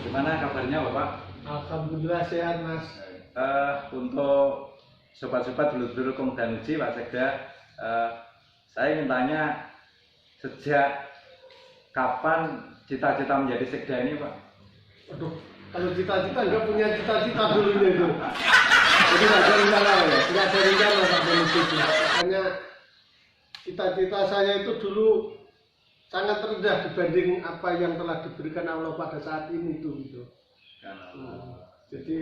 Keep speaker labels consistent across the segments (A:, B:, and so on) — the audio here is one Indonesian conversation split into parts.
A: Gimana kabarnya Bapak?
B: Alhamdulillah sehat Mas.
A: Untuk sobat-sobat dulur-dulur Kongdanuji Pak Sekda, saya ingin tanya, sejak kapan cita-cita menjadi sekda ini Pak?
B: Aduh, kalau cita-cita nggak punya cita-cita dulunya itu. Jadi nggak ada rencana ya, nggak ada rencana Pak Polisi itu. Hanya cita-cita saya itu dulu sangat rendah dibanding apa yang telah diberikan Allah pada saat ini itu gitu. Jadi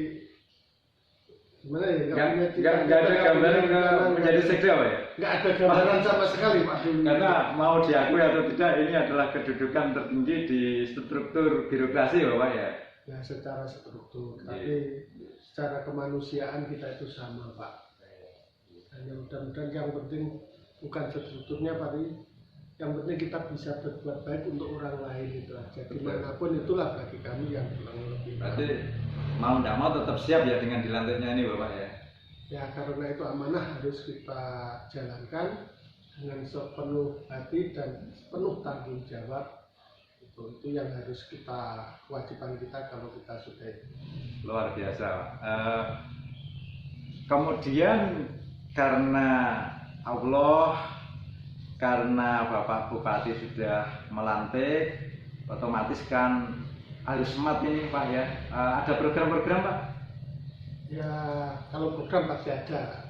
B: gimana ya?
A: Nggak ada gambaran menjadi sekda Pak ya?
B: Nggak ada gambaran sama sekali Pak dulu.
A: Karena mau diakui atau tidak, ini adalah kedudukan tertinggi di struktur birokrasi Bapak ya?
B: Ya secara struktur, tapi secara kemanusiaan kita itu sama Pak. Hanya mudah-mudahan yang penting bukan strukturnya Pak, yang penting kita bisa berbuat baik untuk orang lain, itu aja. Dimanapun itulah bagi kami yang kurang lebih.
A: Berarti mau tidak mau tetap siap ya dengan dilantiknya ini Bapak ya?
B: Ya karena itu amanah harus kita jalankan dengan sepenuh hati dan penuh tanggung jawab. Itu yang harus kita, kewajiban kita kalau kita sudah itu.
A: Luar biasa Pak. Kemudian karena Allah, karena Bapak Bupati sudah melantik, otomatis kan harus semat ini Pak ya. Ada program-program Pak?
B: Ya kalau program pasti ada.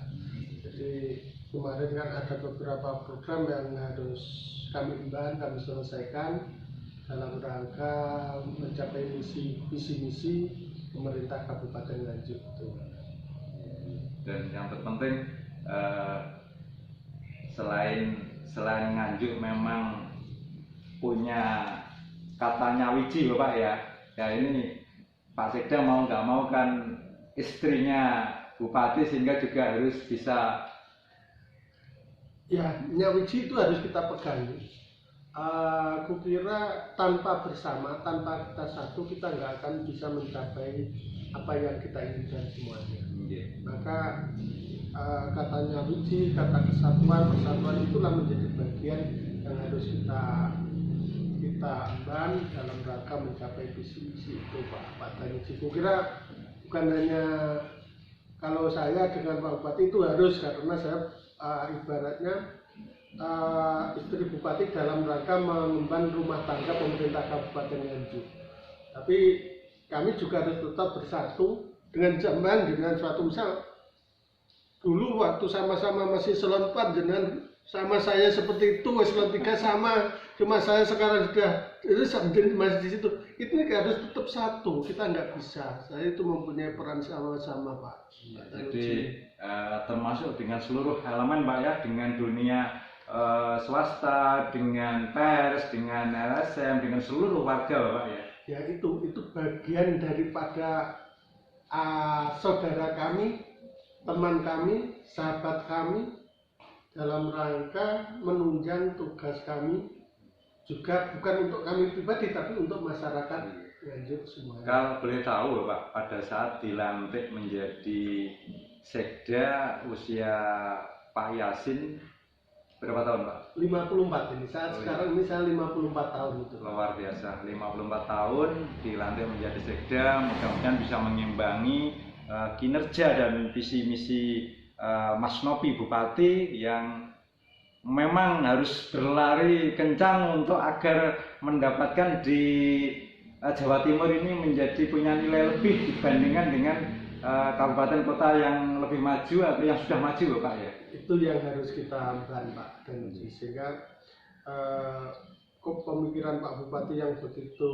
B: Jadi kemarin kan ada beberapa program yang harus kami emban, kami selesaikan dalam rangka mencapai visi-misi pemerintah Kabupaten Nganjuk itu.
A: Dan yang terpenting selain Nganjuk memang punya katanya wiji Bapak ya. Ya ini Pak Sekda mau nggak mau kan istrinya Bupati, sehingga juga harus bisa.
B: Ya, nyawiji itu harus kita pegang. Aku kira tanpa bersama, tanpa kita satu, kita nggak akan bisa mencapai apa yang kita inginkan semuanya. Maka katanya wiji, kata persatuan itulah menjadi bagian yang harus kita emban dalam rangka mencapai visi-visi itu Pak Danuji. Aku kira bukan hanya kalau saya dengan Pak Bupati itu harus, karena saya ibaratnya istri Bupati dalam rangka mengemban rumah tangga pemerintah Kabupaten Nganjuk. Tapi kami juga harus tetap bersatu dengan zaman, dengan suatu misal dulu waktu sama-sama masih eselon 4 dengan sama saya seperti itu, eselon 3 sama, cuma saya sekarang sudah itu masih di situ. Itu harus tetap satu, kita nggak bisa. Saya itu mempunyai peran sama-sama Pak.
A: Jadi termasuk dengan seluruh elemen Pak ya, dengan dunia swasta, dengan pers, dengan LSM, dengan seluruh warga Bapak ya.
B: Ya itu bagian daripada saudara kami, teman kami, sahabat kami dalam rangka menunjang tugas kami juga, bukan untuk kami pribadi tapi untuk masyarakat Nganjuk semuanya.
A: Kalau boleh tahu Bapak, pada saat dilantik menjadi sekda usia Pak Yasin berapa tahun Pak?
B: 54 ini saat sekarang ini saya 54 tahun itu.
A: Luar biasa, 54 tahun dilantik menjadi sekda, mudah-mudahan bisa mengimbangi kinerja dan visi misi Mas Nopi Bupati yang memang harus berlari kencang untuk agar mendapatkan di Jawa Timur ini menjadi punya nilai lebih dibandingkan dengan kabupaten kota yang lebih maju atau yang sudah maju Pak ya.
B: Itu yang harus kita ambil Pak, dan sehingga pemikiran Pak Bupati yang begitu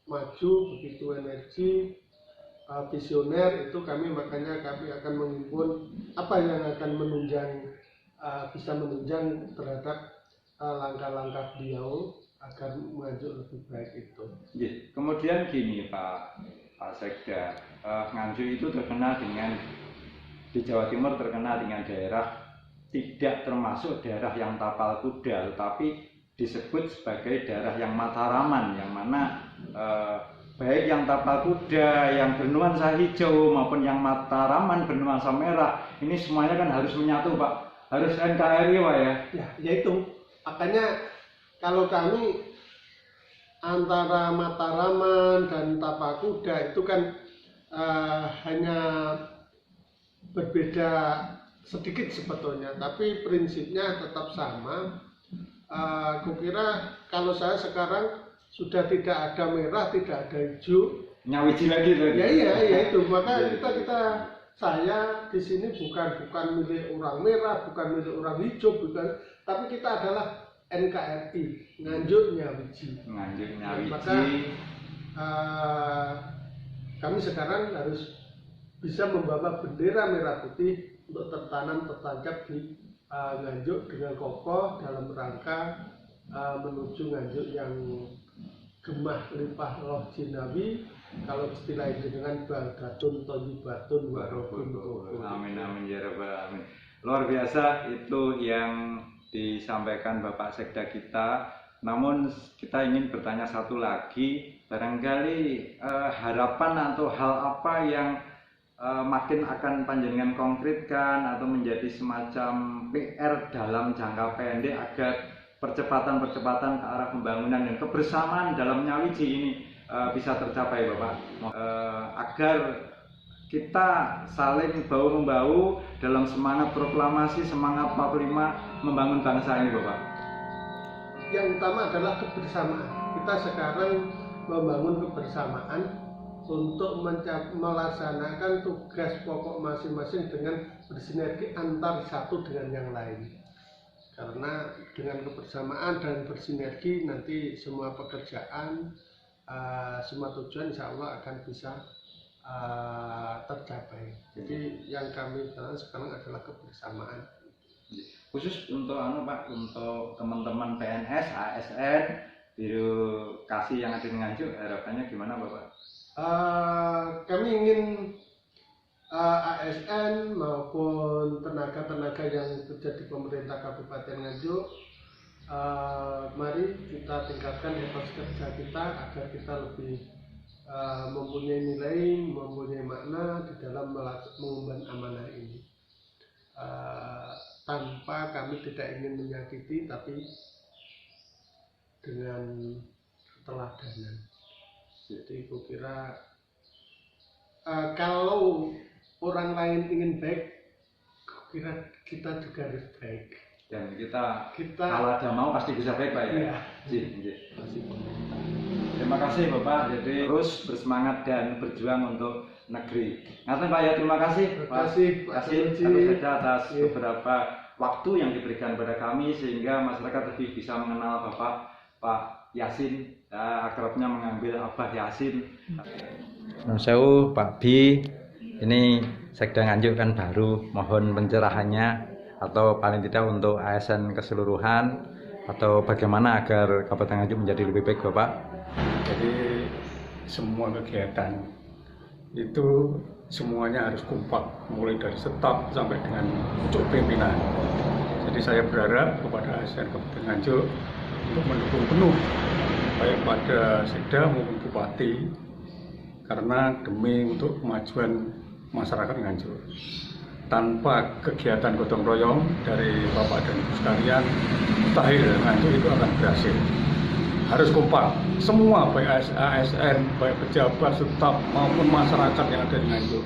B: maju, begitu energi, visioner itu makanya kami akan menghimpun apa yang akan menunjang, bisa menunjang terhadap langkah-langkah beliau agar maju lebih baik itu.
A: Kemudian gini Pak Sekda, Nganjuk itu terkenal dengan, di Jawa Timur terkenal dengan daerah tidak termasuk daerah yang tapal kuda, tetapi disebut sebagai daerah yang mataraman, yang mana baik yang tapal kuda, yang bernuansa hijau maupun yang mataraman bernuansa merah, ini semuanya kan harus menyatu Pak. harus NKRI Pak ya?
B: Ya itu. Makanya kalau kami antara Mataraman dan Tapakuda itu kan hanya berbeda sedikit sebetulnya, tapi prinsipnya tetap sama. Kukira kalau saya sekarang sudah tidak ada merah, tidak ada hijau,
A: nyawiji lagi tuh.
B: Ya itu. Maka saya di sini bukan milik orang merah, bukan milik orang hijau, bukan, tapi kita adalah NKRI, Nganjuk Nyawiji.
A: Nganjuk Nyawiji.
B: Maka kami sekarang harus bisa membawa bendera merah putih untuk tertancap di Nganjuk dengan kokoh dalam rangka menuju Nganjuk yang gemah limpah roh jinawi, kalau istilah dengan baldatun thayyibatun warobun.
A: Amin amin ya rabbal alamin. Luar biasa itu yang disampaikan Bapak Sekda kita. Namun kita ingin bertanya satu lagi, barangkali harapan atau hal apa yang makin akan panjenengan konkretkan atau menjadi semacam PR dalam jangka pendek agar percepatan ke arah pembangunan dan kebersamaan dalam Nyawiji ini bisa tercapai Bapak, agar kita saling bahu-membahu dalam semangat proklamasi, semangat 45 membangun bangsa ini Bapak.
B: Yang utama adalah kebersamaan. Kita sekarang membangun kebersamaan untuk melaksanakan tugas pokok masing-masing dengan bersinergi antar satu dengan yang lain. Karena dengan kebersamaan dan bersinergi nanti semua pekerjaan, semua tujuan insya Allah akan bisa tercapai. Jadi yang kami jalan sekarang adalah kebersamaan.
A: Khusus untuk Pak, untuk teman-teman PNS, ASN, birokrasi yang ada di Nganjuk, harapannya gimana Bapak?
B: Kami ingin ASN maupun tenaga-tenaga yang kerja di pemerintah Kabupaten Nganjuk, mari kita tingkatkan etos kerja kita agar kita lebih mempunyai nilai, mempunyai makna di dalam mengemban amanah ini. Tanpa kami tidak ingin menyakiti, tapi dengan keteladanan. Jadi kukira kalau orang lain ingin baik, kukira kita juga harus baik.
A: Dan kita kalau ada mau pasti bisa baik Pak ya.
B: Iya.
A: Terima kasih Bapak. Jadi terus bersemangat dan berjuang untuk negeri. Ngaten Pak ya, terima kasih.
B: Terima kasih
A: atas beberapa waktu yang diberikan kepada kami sehingga masyarakat lebih bisa mengenal Bapak Pak Yasin, akrabnya mengambil Abah Yasin. Nun sewu Pak Bi, ini Sekda Nganjuk kan baru, mohon pencerahannya atau paling tidak untuk ASN keseluruhan atau bagaimana agar Kabupaten Nganjuk menjadi lebih baik Bapak?
C: Jadi semua kegiatan itu semuanya harus kompak, mulai dari staf sampai dengan pucuk pimpinan. Jadi saya berharap kepada ASN Kabupaten Nganjuk untuk mendukung penuh baik pada Sekda maupun Bupati, karena demi untuk kemajuan masyarakat Nganjuk. Tanpa kegiatan gotong royong dari Bapak dan Ibu sekalian, mustahil Nganjuk itu akan berhasil. Harus kompak, semua baik ASN, baik pejabat, staf maupun masyarakat yang ada di Nganjuk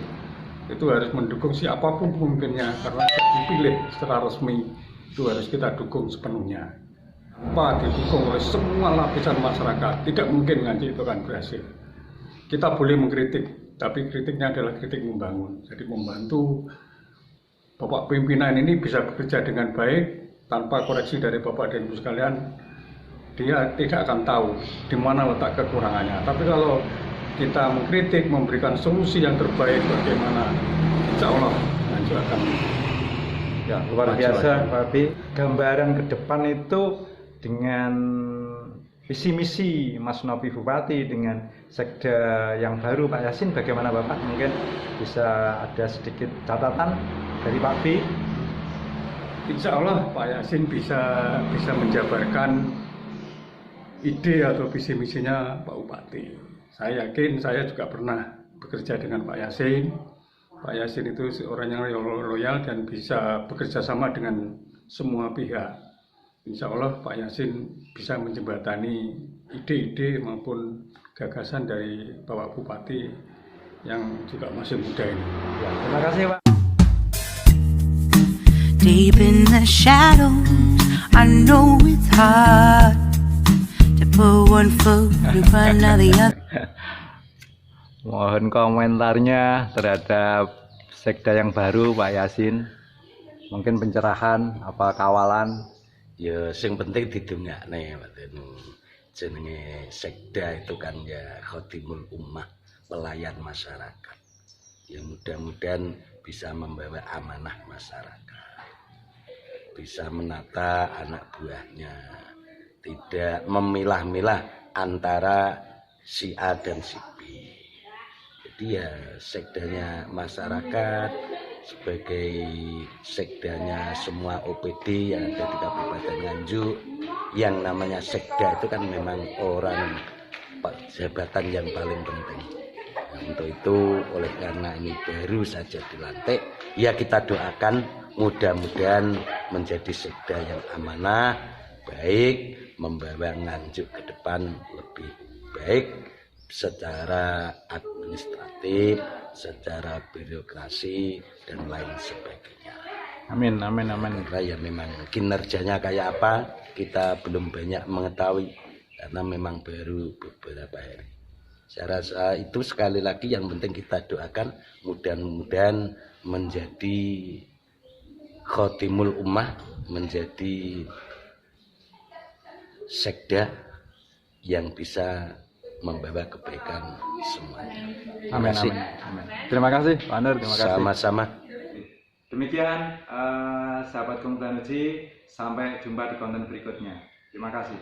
C: itu harus mendukung siapapun pemimpinnya, karena dipilih secara resmi itu harus kita dukung sepenuhnya. Tanpa didukung oleh semua lapisan masyarakat, tidak mungkin Nganjuk itu akan berhasil. Kita boleh mengkritik, tapi kritiknya adalah kritik membangun. Jadi membantu Bapak pimpinan ini bisa bekerja dengan baik tanpa koreksi dari Bapak dan Ibu sekalian. Dia tidak akan tahu di mana letak kekurangannya. Tapi kalau kita mengkritik, memberikan solusi yang terbaik bagaimana, insya Allah Nganjuk akan
A: luar biasa Pak Bi. Gambaran ke depan itu dengan visi misi Mas Novi Bupati dengan Sekda yang baru Pak Yasin, bagaimana Bapak? Mungkin bisa ada sedikit catatan dari Pak Bi.
C: Insya Allah Pak Yasin bisa menjabarkan ide atau visi misinya Pak Bupati. Saya yakin, saya juga pernah bekerja dengan Pak Yasin Pak Yasin itu seorang yang loyal dan bisa bekerja sama dengan semua pihak. Insya Allah Pak Yasin bisa menjembatani ide-ide maupun gagasan dari Bapak Bupati yang juga masih muda ini.
A: Ya, terima kasih Pak.
D: Deep in the shadows, I know it's hard to put one foot in front of the other.
A: Mohon komentarnya terhadap sekda yang baru Pak Yasin. Mungkin pencerahan apa kawalan.
E: Ya sing penting didongakne mboten. Jenenge sekda itu kan ya khotimul ummah, pelayan masyarakat. Ya mudah-mudahan bisa membawa amanah masyarakat. Bisa menata anak buahnya. Tidak memilah-milah antara si A dan si B. Jadi ya sekdanya masyarakat sebagai sekdanya semua OPD yang ada di Kabupaten Nganjuk. Yang namanya sekda itu kan memang orang jabatan yang paling penting. Nah, untuk itu oleh karena ini baru saja dilantik, ya kita doakan mudah-mudahan menjadi sekda yang amanah, baik, membawa Nganjuk ke depan lebih baik secara administratif, secara birokrasi dan lain sebagainya.
A: Amin, amin, amin.
E: Karena ya memang kinerjanya kayak apa kita belum banyak mengetahui karena memang baru beberapa hari. Saya rasa itu sekali lagi yang penting kita doakan mudah-mudahan menjadi khotimul ummah, menjadi sekda yang bisa membawa kebaikan semuanya.
A: Amin, amin, amin. Terima kasih Pak Nur, terima kasih.
E: Sama-sama.
A: Demikian sahabat Komputer Energi, sampai jumpa di konten berikutnya. Terima kasih.